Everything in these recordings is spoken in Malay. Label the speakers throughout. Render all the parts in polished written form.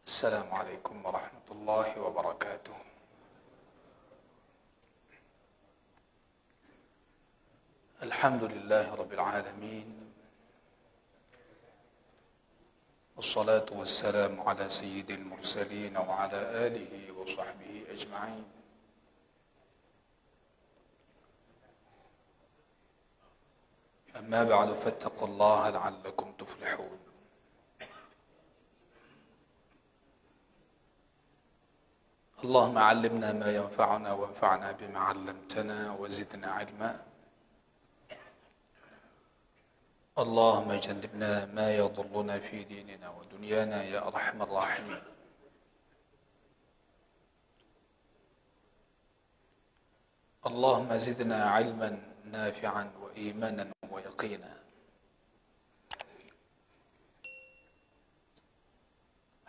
Speaker 1: السلام عليكم ورحمة الله وبركاته. الحمد لله رب العالمين، والصلاة والسلام على سيد المرسلين وعلى آله وصحبه أجمعين. أما بعد فاتقوا الله لعلكم تفلحون. اللهم علمنا ما ينفعنا وانفعنا بما علمتنا وزدنا علما. اللهم جنبنا ما يضرنا في ديننا ودنيانا يا أرحم الراحمين. اللهم زدنا علما نافعا وإيمانا ويقينا.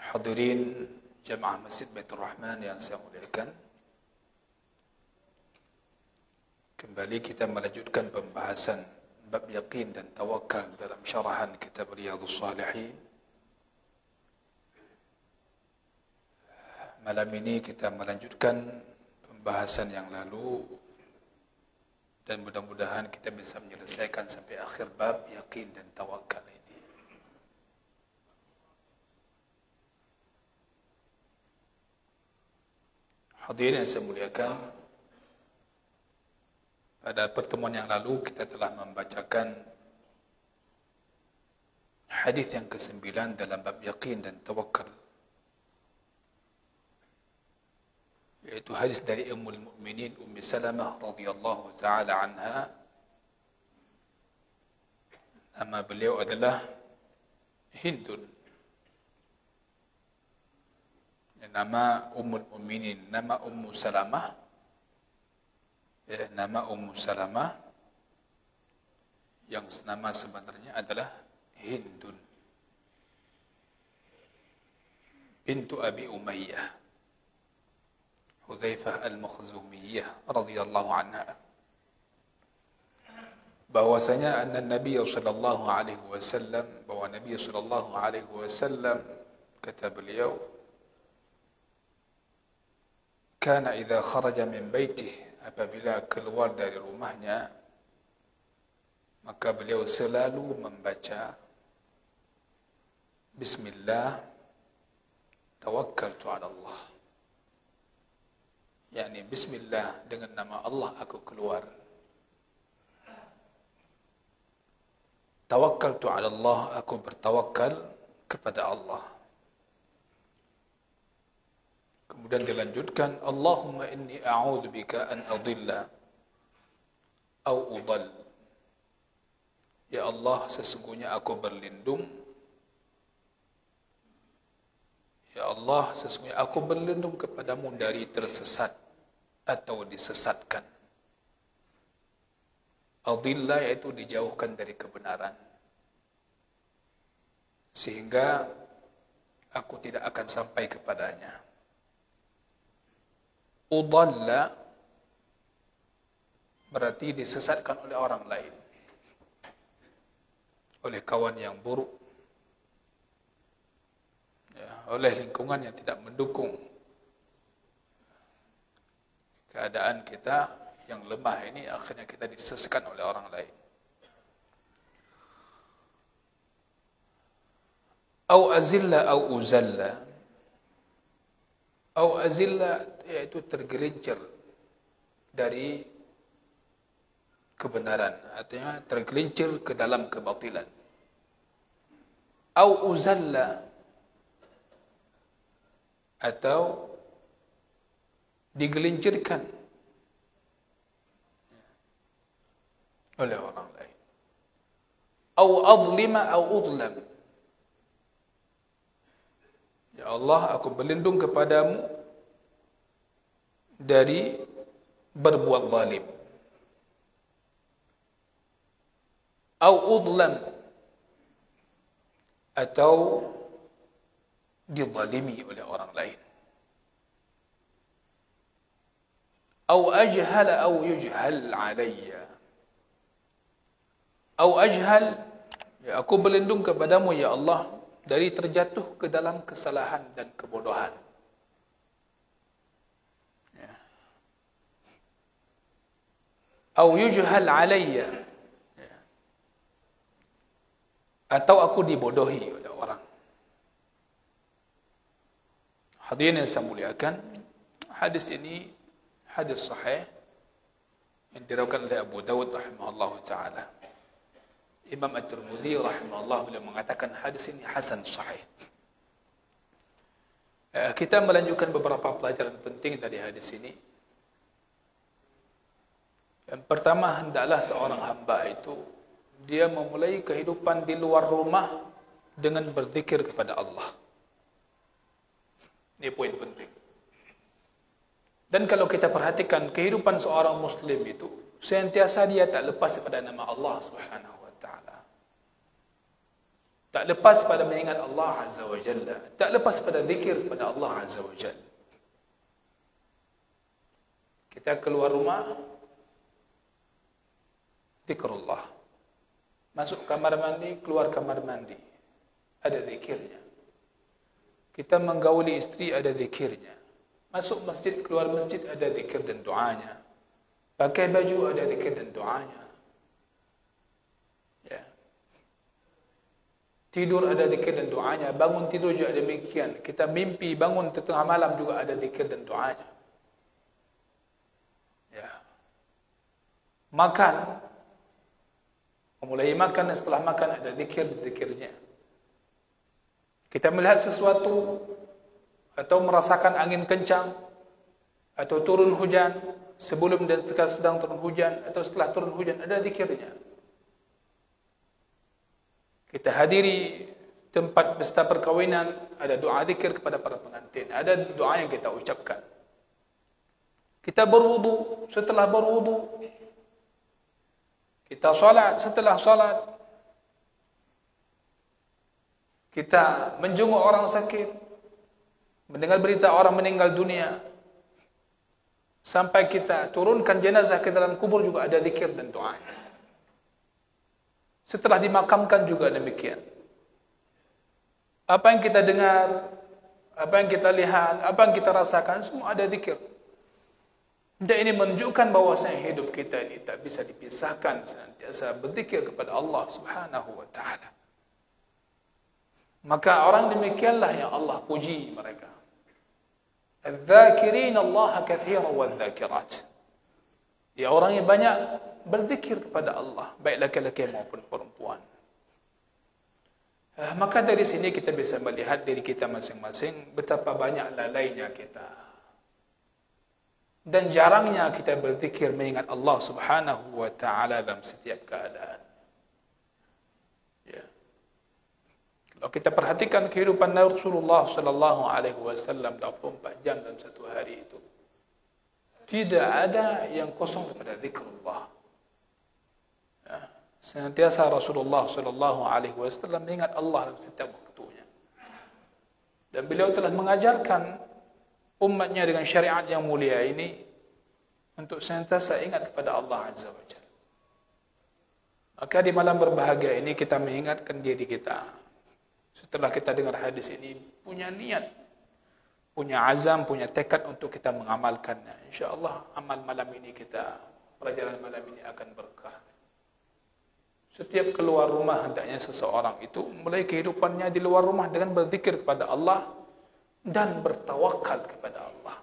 Speaker 1: Hadirin Jamaah Masjid Baitur Rahman yang saya muliakan, kembali kita melanjutkan pembahasan bab yakin dan tawakal dalam syarahan kitab Riyadhus Shalihin. Malam ini kita melanjutkan pembahasan yang lalu dan mudah-mudahan kita bisa menyelesaikan sampai akhir bab yakin dan tawakal ini. Hadirin yang saya muliakan, pada pertemuan yang lalu kita telah membacakan hadis yang ke-9 dalam bab yakin dan tawakal, yaitu hadis dari Ummul Mukminin Ummi Salamah radhiyallahu taala anha. Nama beliau adalah Hindun. Nama Ummul Mukminin, nama Ummu Salamah, nama Ummu Salamah yang nama sebenarnya adalah Hindun bintu Abi Umayyah Hudzaifah Al-Makhzumiyah radhiyallahu anha, bahwasanya Nabi sallallahu alaihi wasallam, bahwa Nabi sallallahu alaihi wasallam kata beliau, kana idza kharaja min baitih, apabila keluar dari rumahnya maka beliau selalu membaca Bismillah tawakkaltu ala Allah, yakni Bismillah, dengan nama Allah aku keluar. Tawakkaltu ala Allah, aku bertawakal kepada Allah. Kemudian dilanjutkan, Allahumma inni a'udzubika an adilla au udall. Ya Allah, sesungguhnya aku berlindung. Ya Allah, sesungguhnya aku berlindung kepadamu dari tersesat atau disesatkan. Adilla yaitu dijauhkan dari kebenaran, sehingga aku tidak akan sampai kepadanya. Udalla berarti disesatkan oleh orang lain, oleh kawan yang buruk, oleh lingkungan yang tidak mendukung keadaan kita yang lemah ini, akhirnya kita disesatkan oleh orang lain. Au azilla au uzalla. Au azilla yaitu tergelincir dari kebenaran, artinya tergelincir ke dalam kebatilan. Au uzalla atau digelincirkan oleh orang lain. Au adlima au udlam. Ya Allah, aku berlindung kepadamu dari berbuat zalim. Au udlam, atau dizalimi oleh orang lain. Au ajhala au yujhal alayya. Au ajhal, ya aku berlindung kepadamu ya Allah dari terjatuh ke dalam kesalahan dan kebodohan. Ya. Au yujhal alayya, ya. Atau aku dibodohi oleh orang. Hadirin yang saya muliakan, hadis ini hadis sahih yang diriwayatkan oleh Abu Dawud rahimahullahu taala. Imam At-Tirmidzi rahimahullah beliau mengatakan hadis ini hasan sahih. Kita melanjutkan beberapa pelajaran penting dari hadis ini. Yang pertama, hendaklah seorang hamba itu dia memulai kehidupan di luar rumah dengan berzikir kepada Allah. Ini poin penting. Dan kalau kita perhatikan kehidupan seorang muslim itu, sentiasa dia tak lepas daripada nama Allah Subhanahu wa taala. Tak lepas pada mengingat Allah Azza wa Jalla, tak lepas pada zikir kepada Allah Azza wa Jalla. Kita keluar rumah, zikrullah. Masuk kamar mandi, keluar kamar mandi, ada zikirnya. Kita menggauli istri, ada zikirnya. Masuk masjid, keluar masjid, ada zikir dan doanya. Pakai baju, ada zikir dan doanya. Ya. Tidur, ada zikir dan doanya. Bangun tidur juga demikian. Kita mimpi, bangun tengah malam juga ada zikir dan doanya. Ya. Makan, memulai makan dan setelah makan ada zikir-zikirnya. Kita melihat sesuatu atau merasakan angin kencang atau turun hujan, sebelum dan sedang turun hujan atau setelah turun hujan, ada zikirnya. Kita hadiri tempat pesta perkawinan, ada doa zikir kepada para pengantin, ada doa yang kita ucapkan. Kita berwudu, setelah berwudu kita salat, setelah salat kita menjenguk orang sakit, mendengar berita orang meninggal dunia, sampai kita turunkan jenazah ke dalam kubur juga ada zikir dan doa. Setelah dimakamkan juga demikian. Apa yang kita dengar, apa yang kita lihat, apa yang kita rasakan, semua ada zikir. Dan ini menunjukkan bahwasanya hidup kita ini tak bisa dipisahkan senantiasa berzikir kepada Allah Subhanahu wa taala. Maka orang demikianlah yang Allah puji mereka. Al-Dhakirin Allah katsiran wal-dhakirat. Dia orang yang banyak berzikir kepada Allah, baik laki-laki maupun perempuan. Maka dari sini kita bisa melihat diri kita masing-masing, betapa banyak lalainya kita. Dan jarangnya kita berzikir mengingat Allah Subhanahu wa taala dalam setiap keadaan. Ya. Kalau kita perhatikan kehidupan Rasulullah sallallahu alaihi wasallam 24 jam dalam satu hari itu, tidak ada yang kosong daripada zikrullah. Ya. Senantiasa Rasulullah sallallahu alaihi wasallam mengingat Allah dalam setiap waktunya. Dan beliau telah mengajarkan umatnya dengan syariat yang mulia ini untuk senantiasa ingat kepada Allah Azza wa Jalla. Maka di malam berbahagia ini kita mengingatkan diri kita. Setelah kita dengar hadis ini, punya niat, punya azam, punya tekad untuk kita mengamalkannya. InsyaAllah amal malam ini kita, pelajaran malam ini akan berkah. Setiap keluar rumah hendaknya seseorang itu mulai kehidupannya di luar rumah dengan berzikir kepada Allah dan bertawakal kepada Allah.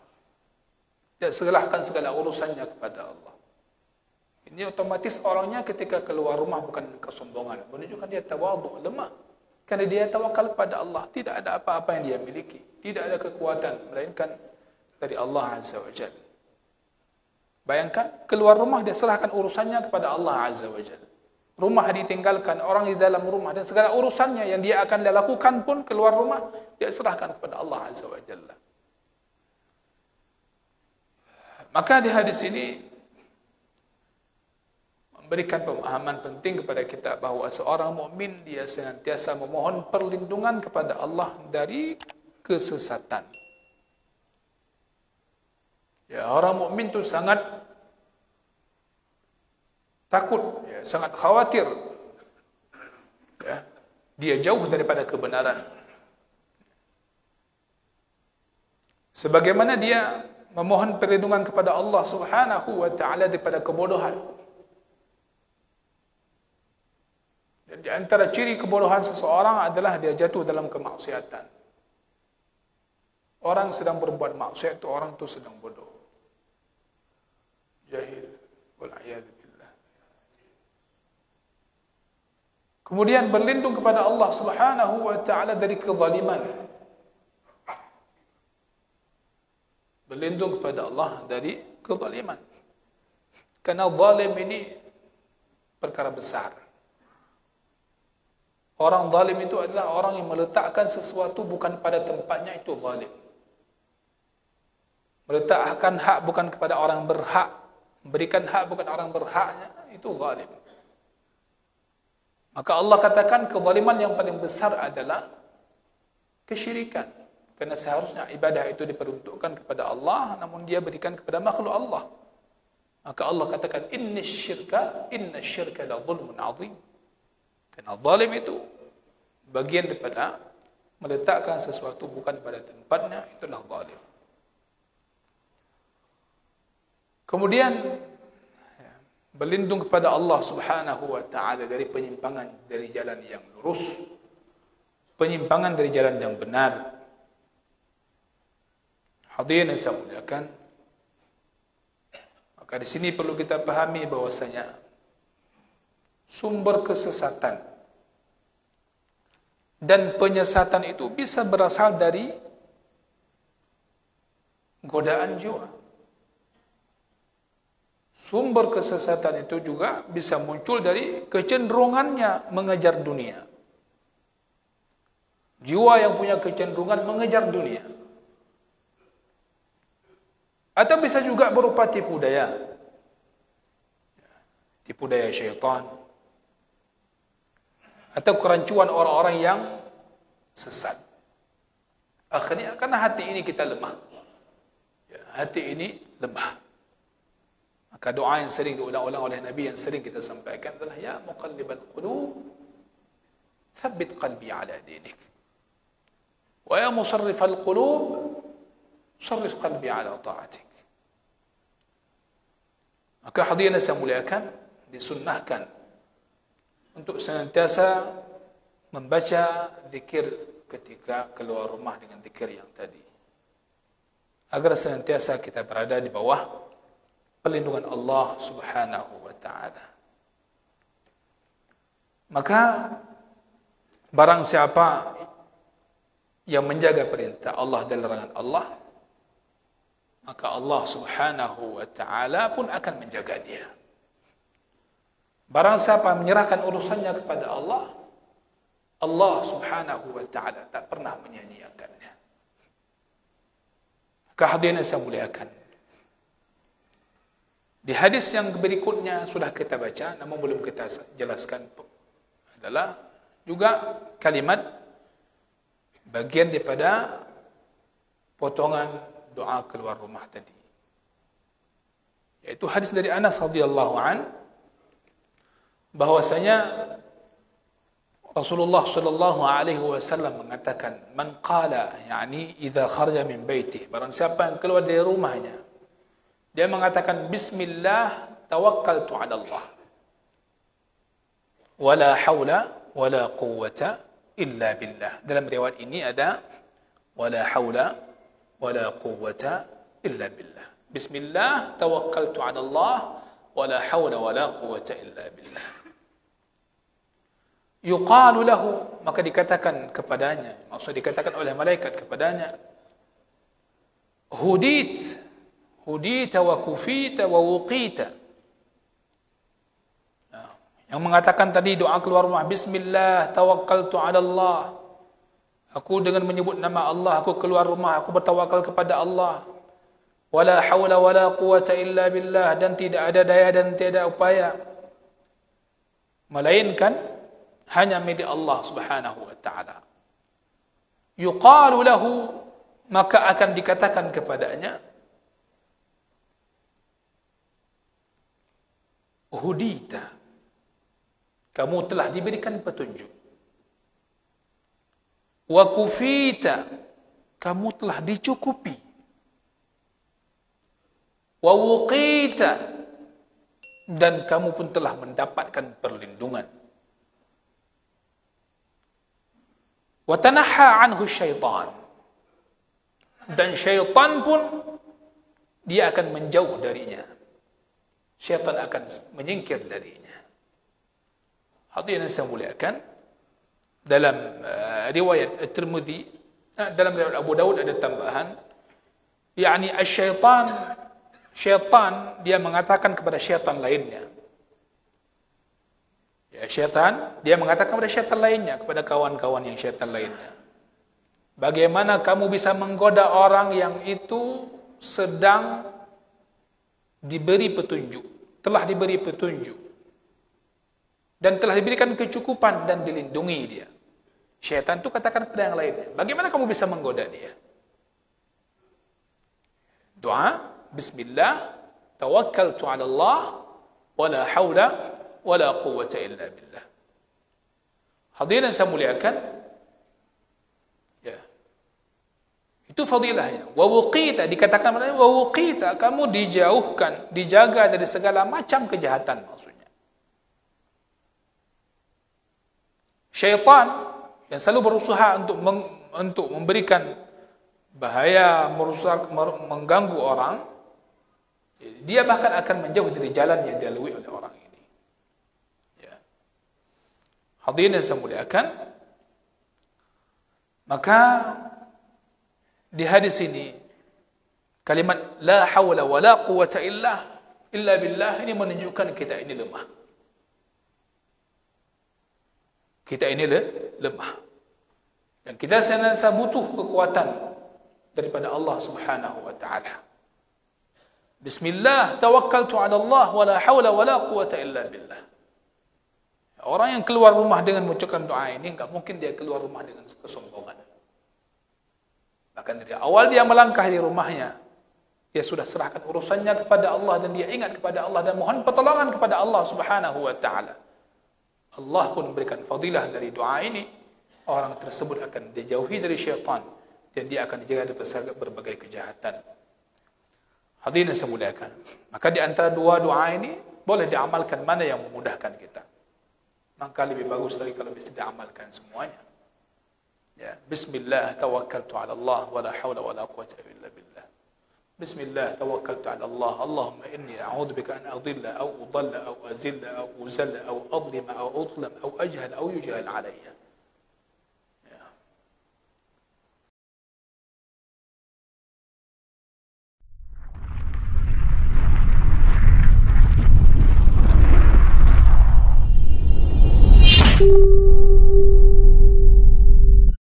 Speaker 1: Dan serahkan segala urusannya kepada Allah. Ini otomatis orangnya ketika keluar rumah bukan kesombongan, menunjukkan dia tawadhu, lemah. Karena dia tawakal kepada Allah, tidak ada apa-apa yang dia miliki, tidak ada kekuatan melainkan dari Allah Azza wa Jalla. Bayangkan, keluar rumah dia serahkan urusannya kepada Allah Azza wa Jalla. Rumah ditinggalkan, orang di dalam rumah dan segala urusannya yang dia akan lakukan pun keluar rumah dia serahkan kepada Allah Azza wa Jalla. Maka di hadis ini memberikan pemahaman penting kepada kita bahawa seorang mukmin dia senantiasa memohon perlindungan kepada Allah dari kesesatan. Ya, orang mukmin itu sangat takut, ya, sangat khawatir. Ya. Dia jauh daripada kebenaran. Sebagaimana dia memohon perlindungan kepada Allah Subhanahu wa taala daripada kebodohan. Dan di antara ciri kebodohan seseorang adalah dia jatuh dalam kemaksiatan. Orang sedang berbuat maksiat itu orang itu sedang bodoh. Jahil. Wal'iyadu billah. Kemudian berlindung kepada Allah Subhanahu wa taala dari kezaliman. Berlindung kepada Allah dari kezaliman. Karena zalim ini perkara besar. Orang zalim itu adalah orang yang meletakkan sesuatu bukan pada tempatnya, itu zalim. Meletakkan hak bukan kepada orang berhak, memberikan hak bukan orang berhaknya, itu zalim. Maka Allah katakan kezaliman yang paling besar adalah kesyirikan. Karena seharusnya ibadah itu diperuntukkan kepada Allah, namun dia berikan kepada makhluk Allah. Maka Allah katakan inna syirka la zulmun azim. Karena zalim itu bagian daripada meletakkan sesuatu bukan pada tempatnya, itulah zalim. Kemudian berlindung kepada Allah Subhanahu wa taala dari penyimpangan dari jalan yang lurus, penyimpangan dari jalan yang benar. Hadirin yang saya muliakan, maka di sini perlu kita pahami bahwasanya sumber kesesatan dan penyesatan itu bisa berasal dari godaan jiwa. Sumber kesesatan itu juga bisa muncul dari kecenderungannya mengejar dunia. Jiwa yang punya kecenderungan mengejar dunia. Atau bisa juga berupa tipu daya. Tipu daya syaitan. Atau kerancuan orang-orang yang sesat. Akhirnya karena hati ini kita lemah. Hati ini lemah. Maka doa yang sering diulang-ulang oleh Nabi yang sering kita sampaikan adalah ya muqallibal qulub thabbit qalbi ala dinik. Wa ya musarrifal qulub sarrif qalbi ala ta'atik. Maka hadirin saya muliakan, disunnahkan untuk senantiasa membaca zikir ketika keluar rumah dengan zikir yang tadi. Agar senantiasa kita berada di bawah perlindungan Allah Subhanahu wa taala. Maka barang siapa yang menjaga perintah Allah dan larangan Allah, maka Allah Subhanahu wa taala pun akan menjaga dia. Barang siapa menyerahkan urusannya kepada Allah, Allah Subhanahu wa taala tak pernah menyia-nyiakannya. Kehadiran yang saya muliakan, di hadis yang berikutnya sudah kita baca, namun belum kita jelaskan, adalah juga kalimat bagian daripada potongan doa keluar rumah tadi. Yaitu hadis dari Anas radhiyallahu an, bahwasanya Rasulullah sallallahu alaihi wasallam mengatakan, "Man qala, yani idza kharaja min baitihi," barang siapa yang keluar dari rumahnya, dia mengatakan bismillah tawakkaltu 'ala Allah. Wala haula wala quwwata illa billah. Dalam riwayat ini ada wala haula wala quwwata illa billah. Bismillah tawakkaltu 'ala Allah wala haula wala quwwata illa billah. Yuqalu lahu, maka dikatakan kepadanya, maksud dikatakan oleh malaikat kepadanya, hudita wa kufita wa wuqita. Yang mengatakan tadi doa keluar rumah, bismillah tawakkaltu 'ala Allah. Aku dengan menyebut nama Allah, aku keluar rumah, aku bertawakal kepada Allah. Wala haula wala quwwata illa billah, dan tidak ada daya dan tiada upaya melainkan hanya milik Allah Subhanahu wa taala. Yuqalu lahu, maka akan dikatakan kepadanya, hudita, kamu telah diberikan petunjuk. wa kufita, kamu telah dicukupi, wa wuqita, dan kamu pun telah mendapatkan perlindungan. Wa tanaha anhu syaitan, dan syaitan pun dia akan menjauh darinya. Syaitan akan menyingkir darinya. Hadirin yang saya muliakan, dalam riwayat At-Tirmidzi, dalam riwayat Abu Daud ada tambahan, yakni asy-syaitan, syaitan dia mengatakan kepada syaitan lainnya. Ya, syaitan dia mengatakan kepada syaitan lainnya, kepada kawan-kawan yang syaitan lainnya, bagaimana kamu bisa menggoda orang yang itu sedang diberi petunjuk, telah diberi petunjuk, dan telah diberikan kecukupan dan dilindungi dia. Syaitan itu katakan kepada yang lainnya, bagaimana kamu bisa menggoda dia? Doa, Bismillah, tawakkaltu 'ala Allah, wala haula wala quwwata illa billah. Hadirin saya muliakan, ya. Itu fadilahnya. Wa wuqita, dikatakan wa wuqita, kamu dijauhkan, dijaga dari segala macam kejahatan maksudnya. Syaitan yang selalu berusaha untuk memberikan bahaya, merusak, mengganggu orang, dia bahkan akan menjauh dari jalan yang dilalui oleh orang ini. Ya. Hadirin yang saya muliakan, maka di hadis ini kalimat la haula wala quwwata illa billah ini menunjukkan kita ini lemah. Kita ini lemah. Dan kita senantiasa butuh kekuatan daripada Allah Subhanahu wa taala. Bismillah, tawakkaltu 'ala Allah, wala haula wala quwwata illa billah. Orang yang keluar rumah dengan mengucapkan doa ini, enggak mungkin dia keluar rumah dengan kesombongan. Bahkan dari awal dia melangkah di rumahnya, dia sudah serahkan urusannya kepada Allah dan dia ingat kepada Allah dan mohon pertolongan kepada Allah Subhanahu wa taala. Allah pun memberikan fadilah dari doa ini. Orang tersebut akan dijauhi dari syaitan dan dia akan dijaga dari berbagai kejahatan. Hadirin yang saya muliakan, maka di antara dua doa ini boleh diamalkan mana yang memudahkan kita. Maka lebih bagus lagi kalau bisa diamalkan semuanya. Ya, Bismillah, tawakkaltu 'ala Allah, wala haula wala quwwata illa billah. Bismillah, tawakkaltu 'ala Allah, Allahumma inni a'udzubika an adilla aw udalla aw azilla aw uzalla aw adlima aw udlam aw ajhal aw yujhal 'alayya.